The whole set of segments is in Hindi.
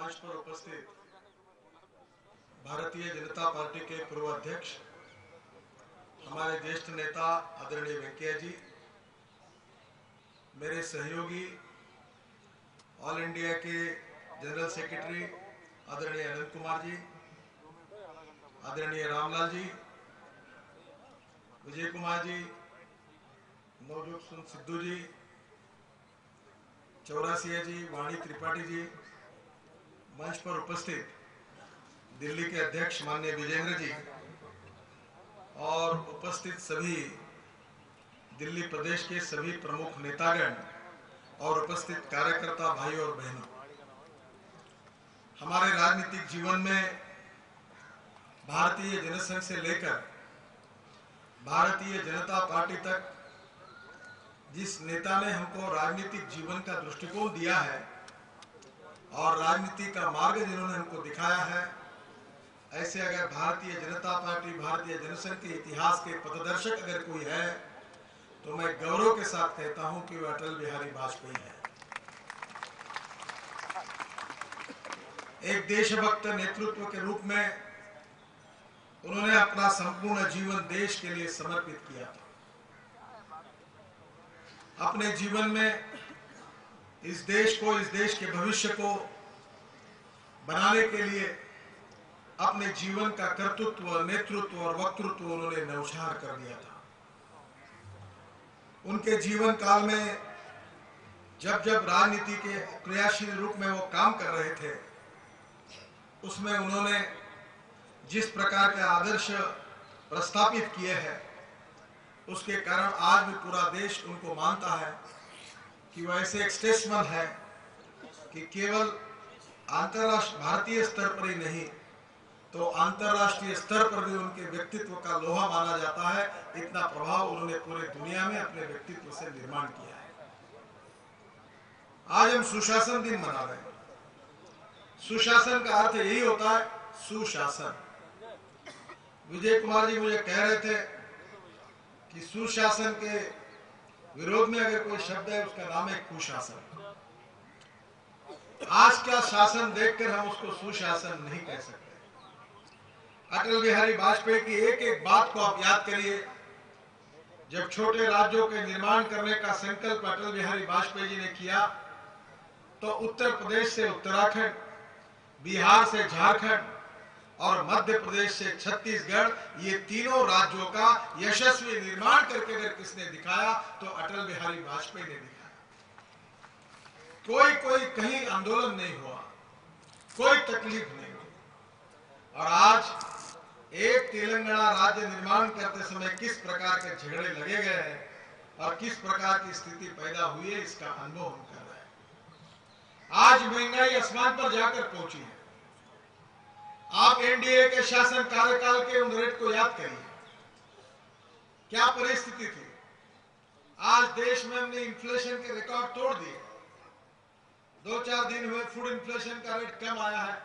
मंच पर उपस्थित भारतीय जनता पार्टी के पूर्व अध्यक्ष, हमारे ज्येष्ठ नेता आदरणीय वेंकैया जी, मेरे सहयोगी ऑल इंडिया के जनरल सेक्रेटरी आदरणीय अनंत कुमार जी, आदरणीय रामलाल जी, विजय कुमार जी, नवजोत सिद्धू जी, चौरासिया जी, वाणी त्रिपाठी जी, मंच पर उपस्थित दिल्ली के अध्यक्ष माननीय विजेंद्र जी और उपस्थित सभी दिल्ली प्रदेश के सभी प्रमुख नेतागण और उपस्थित कार्यकर्ता भाई और बहनों, हमारे राजनीतिक जीवन में भारतीय जनसंघ से लेकर भारतीय जनता पार्टी तक जिस नेता ने हमको राजनीतिक जीवन का दृष्टिकोण दिया है और राजनीति का मार्ग जिन्होंने हमको दिखाया है, ऐसे अगर भारतीय जनता पार्टी, भारतीय जनसंघ के इतिहास के पथदर्शक अगर कोई है तो मैं गौरव के साथ कहता हूं कि वह अटल बिहारी वाजपेयी है। एक देशभक्त नेतृत्व के रूप में उन्होंने अपना संपूर्ण जीवन देश के लिए समर्पित किया था। अपने जीवन में इस देश को, इस देश के भविष्य को बनाने के लिए अपने जीवन का कर्तृत्व, नेतृत्व और वक्तृत्व उन्होंने न्यौछावर कर दिया था। उनके जीवन काल में जब जब राजनीति के क्रियाशील रूप में वो काम कर रहे थे, उसमें उन्होंने जिस प्रकार के आदर्श प्रस्थापित किए हैं, उसके कारण आज भी पूरा देश उनको मानता है कि वह ऐसे एक स्टेट्समैन है कि केवल अंतर्राष्ट्रीय भारतीय स्तर पर ही नहीं तो अंतर्राष्ट्रीय स्तर पर भी उनके व्यक्तित्व का लोहा माना जाता है। इतना प्रभाव उन्होंने पूरे दुनिया में अपने व्यक्तित्व से निर्माण किया है। आज हम सुशासन दिन मना रहे हैं। सुशासन का अर्थ यही होता है, सुशासन। विजय कुमार जी मुझे कह रहे थे कि सुशासन के विरोध में अगर कोई शब्द है उसका नाम है कुशासन। आज का शासन देखकर हम उसको सुशासन नहीं कह सकते। अटल बिहारी वाजपेयी की एक एक बात को आप याद करिए। जब छोटे राज्यों के निर्माण करने का संकल्प अटल बिहारी वाजपेयी जी ने किया तो उत्तर प्रदेश से उत्तराखंड, बिहार से झारखंड और मध्य प्रदेश से छत्तीसगढ़, ये तीनों राज्यों का यशस्वी निर्माण करके अगर किसने दिखाया तो अटल बिहारी वाजपेयी ने दिखाया। कोई कहीं आंदोलन नहीं हुआ, कोई तकलीफ नहीं हुई। और आज एक तेलंगाना राज्य निर्माण करते समय किस प्रकार के झगड़े लगे गए हैं और किस प्रकार की स्थिति पैदा हुई है, इसका अनुभव हम कर रहे हैं। आज महंगाई आसमान पर जाकर पहुंची है। आप एनडीए के शासन कार्यकाल के उन रेट को याद करिए, क्या परिस्थिति थी। आज देश में हमने इन्फ्लेशन के रिकॉर्ड तोड़ दिए। 2-4 दिन हुए फूड इन्फ्लेशन का रेट कम आया है,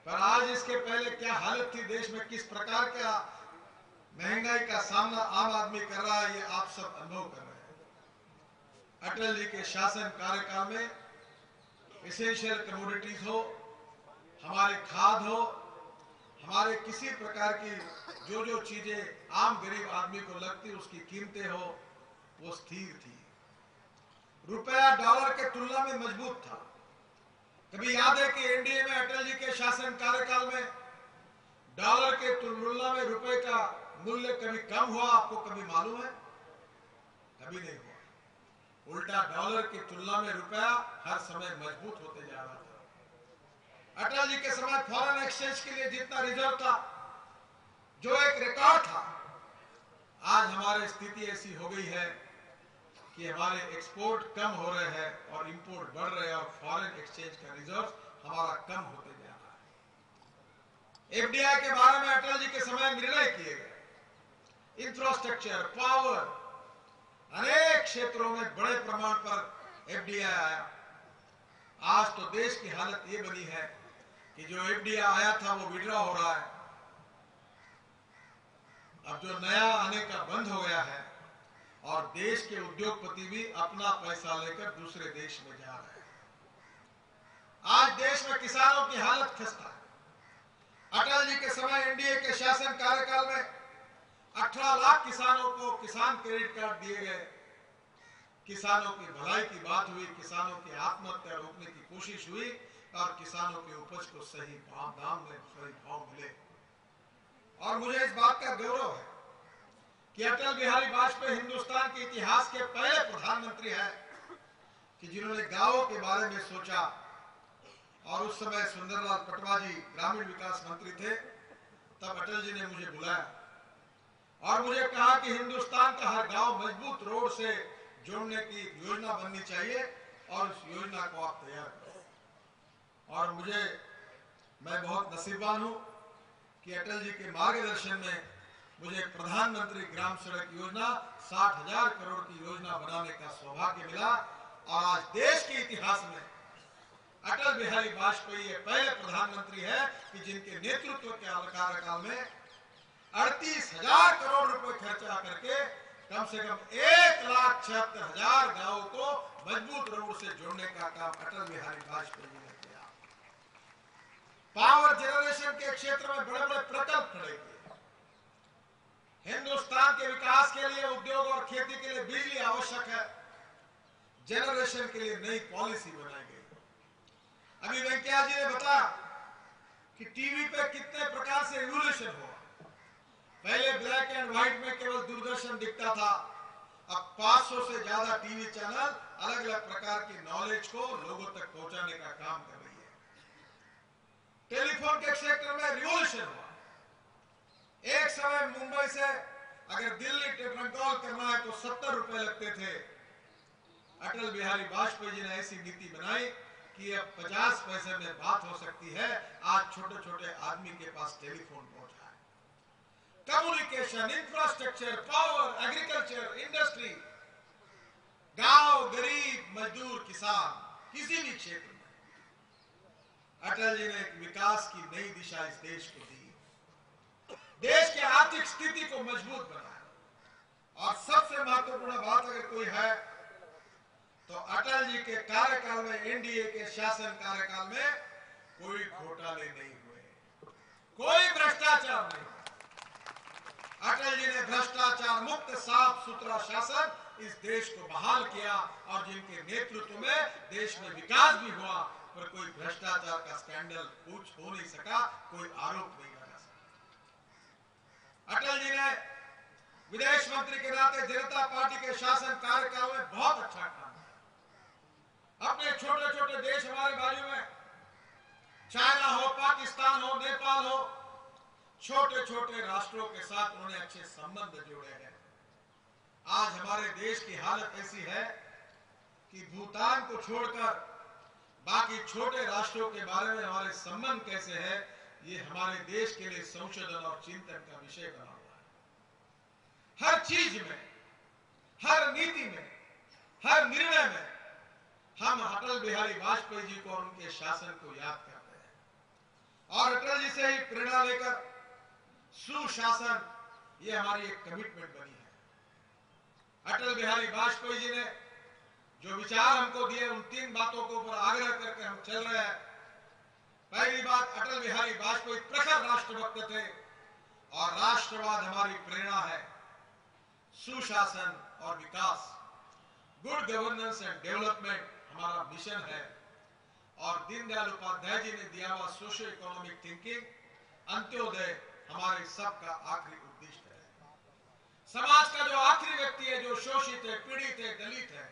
पर आज इसके पहले क्या हालत थी देश में, किस प्रकार का महंगाई का सामना आम आदमी कर रहा है, ये आप सब अनुभव कर रहे हैं। अटल जी के शासन कार्यकाल में एसेंशियल कमोडिटीज हो, हमारे खाद हो, हमारे किसी प्रकार की जो चीजें आम गरीब आदमी को लगती उसकी कीमतें हो, वो स्थिर थी। रुपया डॉलर के तुलना में मजबूत था। कभी याद है कि एनडीए में अटल जी के शासन कार्यकाल में डॉलर के तुलना में रुपए का मूल्य कभी कम हुआ? आपको कभी मालूम है? कभी नहीं हुआ। उल्टा डॉलर की तुलना में रुपया हर समय मजबूत होते जा रहा था। अटल जी के समय फॉरेन एक्सचेंज के लिए जितना रिजर्व था, जो एक रिकॉर्ड था, आज हमारी स्थिति ऐसी हो गई है कि हमारे एक्सपोर्ट कम हो रहे हैं और इंपोर्ट बढ़ रहे हैं और फॉरेन एक्सचेंज का रिजर्व हमारा कम होते जा रहा है। एफडीआई के बारे में अटल जी के समय निर्णय किए गए। इंफ्रास्ट्रक्चर, पावर, अनेक क्षेत्रों में बड़े प्रमाण पर एफडीआई आया। आज तो देश की हालत ये बनी है कि जो एफडीआई आया था वो विड्रॉ हो रहा है। अब जो नया आने का बंद हो गया है और देश के उद्योगपति भी अपना पैसा लेकर दूसरे देश में जा रहे हैं। आज देश में किसान की हालत खस्ता है। अटल जी के समय एनडीए के शासन कार्यकाल में 18 लाख किसानों को किसान क्रेडिट कार्ड दिए गए। किसानों की भलाई की बात हुई, किसानों की आत्महत्या रोकने की कोशिश हुई और किसानों की उपज को सही दाम में सही भाव मिले। और मुझे इस बात का गौरव है कि अटल बिहारी वाजपेयी हिंदुस्तान के इतिहास के पहले प्रधानमंत्री हैं कि जिन्होंने गांवों के बारे में सोचा। और उस समय सुंदरलाल पटवा जी ग्रामीण विकास मंत्री थे। तब अटल जी ने मुझे बुलाया और मुझे कहा कि हिंदुस्तान का हर गांव मजबूत रोड से जोड़ने की योजना बननी चाहिए और उस योजना को आप तैयार करें। और मैं बहुत नसीबवान हूं कि अटल जी के मार्गदर्शन में मुझे प्रधानमंत्री ग्राम सड़क योजना 60,000 करोड़ की योजना बनाने का सौभाग्य मिला। और आज देश के इतिहास में अटल बिहारी वाजपेयी ये पहले प्रधानमंत्री है कि जिनके नेतृत्व के कार्यकाल में 38,000 करोड़ रुपए खर्चा करके कम से कम 1,76,000 गांवों को मजबूत रोड से जोड़ने का काम अटल बिहारी वाजपेयी ने किया। पावर जनरेशन के क्षेत्र में बड़े बड़े प्रकल्प खड़े किए। हिंदुस्तान के विकास के लिए उद्योग और खेती के लिए बिजली आवश्यक है। जनरेशन के लिए नई पॉलिसी बनाई गई। अभी वेंकैया जी ने बताया कि टीवी पे कितने प्रकार से रिवॉल्यूशन हुआ। पहले ब्लैक एंड व्हाइट में केवल दूरदर्शन दिखता था, अब 500 से ज्यादा टीवी चैनल अलग अलग प्रकार की नॉलेज को लोगों तक पहुंचाने का काम कर रही है। टेलीफोन के क्षेत्र में रिवॉल्यूशन हुआ। एक समय मुंबई से अगर दिल्ली टेलीफोन कॉल करना है तो 70 रुपए लगते थे। अटल बिहारी वाजपेयी जी ने ऐसी नीति बनाई कि अब 50 पैसे में बात हो सकती है। आज छोटे छोटे आदमी के पास टेलीफोन पहुंचा है। Communication, infrastructure, power, agriculture, industry, गांव, गरीब, मजदूर, किसान, किसी भी क्षेत्र में अटल जी ने एक विकास की नई दिशा इस देश को दी। देश की आर्थिक स्थिति को मजबूत बनाया। और सबसे महत्वपूर्ण बात अगर कोई है तो अटल जी के कार्यकाल में, एनडीए के शासन कार्यकाल में कोई घोटाले नहीं हुए, कोई भ्रष्टाचार नहीं हुआ। अटल जी ने भ्रष्टाचार मुक्त साफ सुथरा शासन इस देश को बहाल किया और जिनके नेतृत्व में देश में विकास भी हुआ, पर कोई भ्रष्टाचार का स्कैंडल कुछ हो नहीं सका, कोई आरोप नहीं लगा सका। अटल जी ने विदेश मंत्री के नाते जनता पार्टी के शासन कार्यकाल में बहुत अच्छा काम किया। अपने छोटे छोटे देश हमारे बाजू में, चाइना हो, पाकिस्तान हो, नेपाल हो, छोटे छोटे राष्ट्रों के साथ उन्होंने अच्छे संबंध जोड़े हैं। आज हमारे देश की हालत ऐसी है कि भूटान को छोड़कर बाकी छोटे राष्ट्रों के बारे में हमारे संबंध कैसे है, ये हमारे देश के लिए संशोधन और चिंतन का विषय बना हुआ है। हर चीज में, हर नीति में, हर निर्णय में हम अटल बिहारी वाजपेयी जी को और उनके शासन को याद करते हैं। और अटल जी से ही प्रेरणा लेकर सुशासन, ये हमारी एक कमिटमेंट बनी है। अटल बिहारी वाजपेयी जी ने जो विचार हमको दिए, उन 3 बातों के ऊपर आग्रह करके हम चल रहे हैं। पहली बात, अटल बिहारी वाजपेयी प्रखर राष्ट्रभक्त थे और राष्ट्रवाद हमारी प्रेरणा है। सुशासन और विकास, गुड गवर्नेंस एंड डेवलपमेंट हमारा मिशन है। और दीनदयाल उपाध्याय जी ने दिया हुआ सोशो इकोनॉमिक थिंकिंग, अंत्योदय हमारे सबका आखिरी उद्देश्य है। समाज का जो आखिरी व्यक्ति है, जो शोषित है, पीड़ित है, दलित है,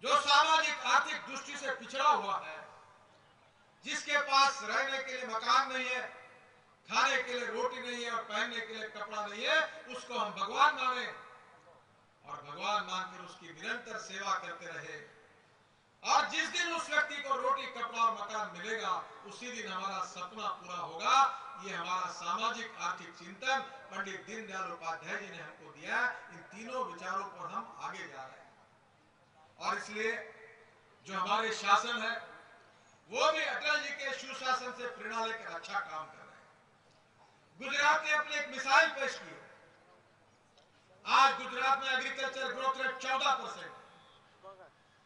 जो सामाजिक आर्थिक दृष्टि से पिछड़ा हुआ है, जिसके पास रहने के लिए मकान नहीं है, खाने के लिए रोटी नहीं है और पहनने के लिए कपड़ा नहीं है, उसको हम भगवान माने और भगवान मानकर उसकी निरंतर सेवा करते रहे। और जिस दिन उस व्यक्ति को रोटी, कपड़ा और मकान मिलेगा, उसी दिन हमारा सपना पूरा होगा। ये हमारा सामाजिक आर्थिक चिंतन पंडित दीनदयाल उपाध्याय जी ने हमको दिया। इन तीनों विचारों पर हम आगे जा रहे हैं और इसलिए जो हमारे शासन है वो भी अटल जी के सुशासन से प्रेरणा लेकर अच्छा काम कर रहे हैं। गुजरात ने अपनी एक मिसाइल पेश की। आज गुजरात में एग्रीकल्चर ग्रोथ रेट 14%।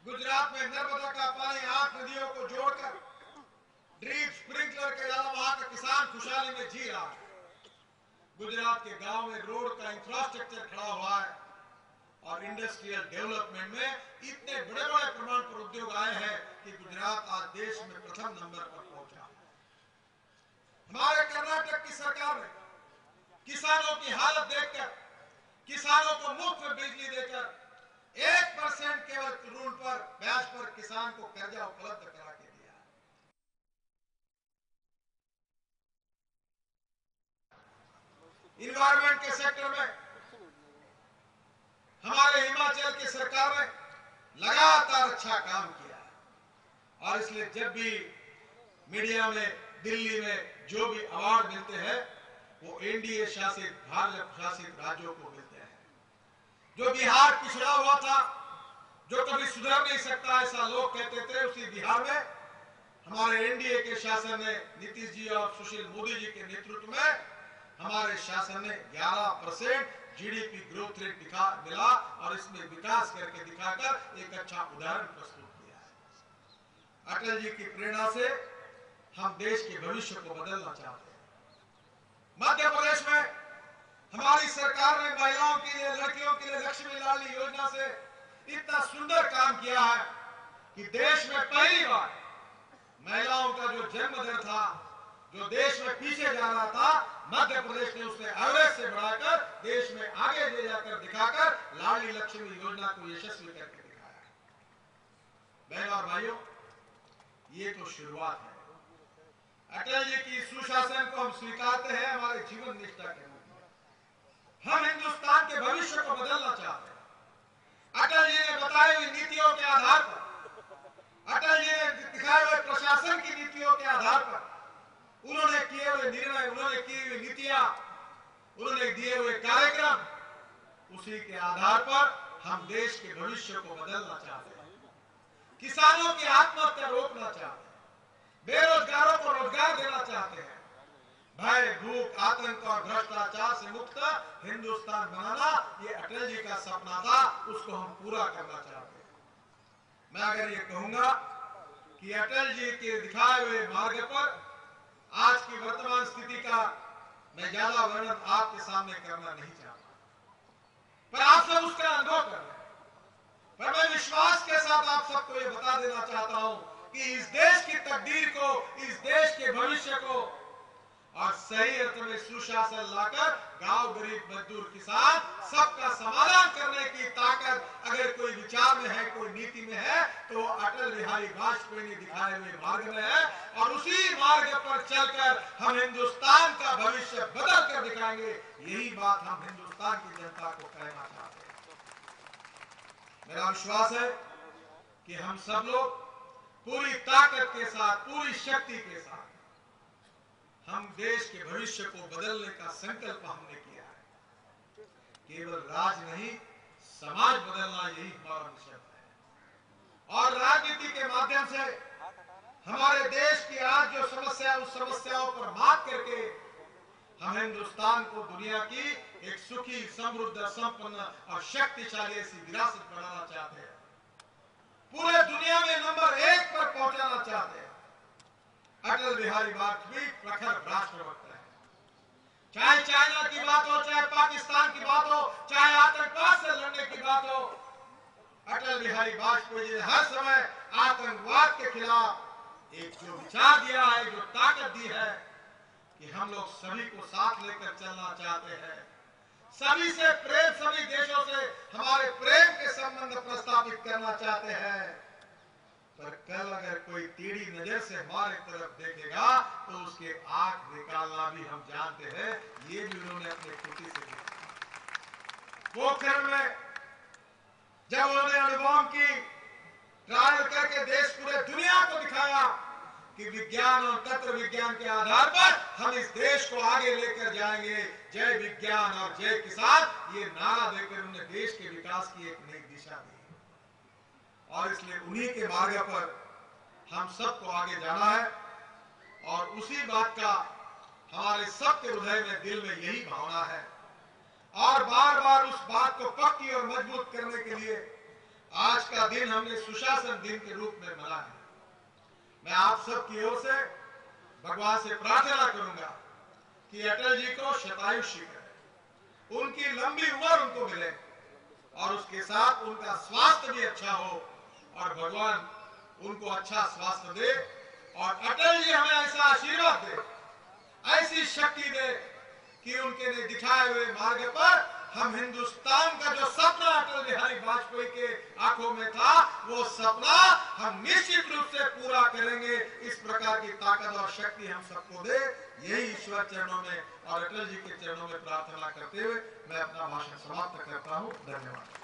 गुजरात में नर्मदा का पानी 8 नदियों को जोड़कर ड्रीप खुशहाली में जी रहा है। गुजरात के गांव में रोड का इंफ्रास्ट्रक्चर खड़ा हुआ है और इंडस्ट्रियल डेवलपमेंट में इतने बड़े बड़े प्रमाण पर उद्योग आए हैं कि गुजरात आज देश में प्रथम नंबर पर पहुंचा। हमारे कर्नाटक की सरकार ने किसानों की हालत देखकर, किसानों को मुफ्त में बिजली देकर 1% केवल ऋण पर ब्याज पर किसान को कर्जा उपलब्ध करा के दिया। इन्वायरमेंट के सेक्टर में हमारे हिमाचल की सरकार ने लगातार अच्छा काम किया और इसलिए जब भी मीडिया में दिल्ली में जो भी अवार्ड मिलते हैं वो एनडीए शासित भाजपा शासित राज्यों को मिलते हैं। जो बिहार पिछड़ा हुआ था, जो कभी सुधर नहीं सकता ऐसा लोग कहते थे, उसी बिहार में हमारे एनडीए के शासन ने, नीतीश जी और सुशील मोदी जी के नेतृत्व में हमारे शासन ने 11% जीडीपी ग्रोथ रेट मिला और इसमें विकास करके दिखाकर एक अच्छा उदाहरण प्रस्तुत किया है। अटल जी की प्रेरणा से हम देश के भविष्य को बदलना चाहते हैं। मध्य प्रदेश में हमारी सरकार ने महिलाओं के लिए, लड़कियों के लिए लक्ष्मी लाडली योजना से इतना सुंदर काम किया है कि देश में पहली बार महिलाओं का जो जन्म दर था, जो देश में पीछे जा रहा था, मध्य प्रदेश ने उसने एवरेज से बढ़ाकर देश में आगे ले जाकर दिखाकर लाडली लक्ष्मी योजना को यशस्वी करके दिखाया। बहनों और भाइयों, ये तो शुरुआत है। अटल जी की सुशासन को हम स्वीकारते हैं हमारे जीवन निष्ठा के रूप में। हम हिंदुस्तान के भविष्य को बदलना चाहते हैं। अटल जी ने बताई हुई नीतियों के आधार पर, अटल जी ने दिखाए हुए प्रशासन की नीतियों के आधार पर, उन्होंने किए हुए निर्णय, उन्होंने की हुई नीतियां, उन्होंने दिए हुए कार्यक्रम, उसी के आधार पर हम देश के भविष्य को बदलना चाहते हैं। किसानों की आत्महत्या रोकना चाहते हैं, बेरोजगारों को रोजगार देना चाहते हैं, भय, भूख, आतंक और भ्रष्टाचार से मुक्त हिंदुस्तान बनाना ये अटल जी का सपना था, उसको हम पूरा करना चाहते हैं। मैं अगर ये कहूंगा कि अटल जी के दिखाए हुए मार्ग पर आज की वर्तमान स्थिति का मैं ज्यादा वर्णन आपके सामने करना नहीं चाहता, पर आप सब उसका अनुभव कर रहे हैं। पर मैं विश्वास के साथ आप सबको ये बता देना चाहता हूं कि इस देश की तकदीर को, इस देश के भविष्य को और सही अर्थ में सुशासन लाकर गांव, गरीब, मजदूर, किसान सबका समाधान करने की ताकत अगर कोई विचार में है, कोई नीति में है, तो अटल बिहारी वाजपेयी ने दिखाए हुए मार्ग में है और उसी मार्ग पर चलकर हम हिंदुस्तान का भविष्य बदल कर दिखाएंगे। यही बात हम हिंदुस्तान की जनता को कहना चाहते हैं। मेरा विश्वास है कि हम सब लोग पूरी ताकत के साथ, पूरी शक्ति के साथ हम देश के भविष्य को बदलने का संकल्प हमने किया है। केवल राज नहीं, समाज बदलना यही हमारा मिशन है और राजनीति के माध्यम से हमारे देश की आज जो समस्या, उस समस्याओं पर मात करके हम हिंदुस्तान को दुनिया की एक सुखी, समृद्ध, संपन्न और शक्तिशाली ऐसी विरासत बनाना चाहते हैं। पूरे दुनिया में नंबर 1 पर पहुंचाना चाहते हैं। अटल बिहारी वाजपेयी प्रखर राष्ट्रभक्त है। चाहे चाइना की बात हो, चाहे पाकिस्तान की बात हो, चाहे आतंकवाद से लड़ने की बात हो, अटल बिहारी वाजपेयी जी ने हर समय आतंकवाद के खिलाफ एक जो विचार दिया है, जो ताकत दी है कि हम लोग सभी को साथ लेकर चलना चाहते हैं। सभी से प्रेम, सभी देशों से हमारे प्रेम के संबंध प्रस्तावित करना चाहते हैं। पर कल अगर कोई टेढ़ी नजर से हमारे तरफ देखेगा तो उसके आंख निकालना भी हम जानते हैं। ये भी उन्होंने अपने कुटी से देखा। पोखरण में जब उन्होंने अणुबम की ट्रायल करके देश, पूरे दुनिया को दिखाया कि विज्ञान और तंत्र विज्ञान के आधार पर हम इस देश को आगे लेकर जाएंगे, जय विज्ञान और जय किसान, ये नारा देकर उन्होंने देश के विकास की एक नई दिशा दी और इसलिए उन्हीं के मार्ग पर हम सबको आगे जाना है और उसी बात का हमारे सबके हृदय में, दिल में यही भावना है और बार बार उस बात को पक्की और मजबूत करने के लिए आज का दिन हमने सुशासन दिन के रूप में मना है। मैं आप सबकी ओर से भगवान से प्रार्थना करूंगा कि अटल जी को शतायुषी करें, उनकी लंबी उम्र उनको मिले और उसके साथ उनका स्वास्थ्य भी अच्छा हो और भगवान उनको अच्छा स्वास्थ्य दे और अटल जी हमें ऐसा आशीर्वाद दे, ऐसी शक्ति दे कि उनके ने दिखाए हुए मार्ग पर हम हिंदुस्तान का जो सपना अटल बिहारी वाजपेयी के आंखों में था, वो सपना हम निश्चित रूप से पूरा करेंगे। इस प्रकार की ताकत और शक्ति हम सबको दे, यही ईश्वर चरणों में और अटल जी के चरणों में प्रार्थना करते हुए मैं अपना भाषण समाप्त करता हूँ। धन्यवाद।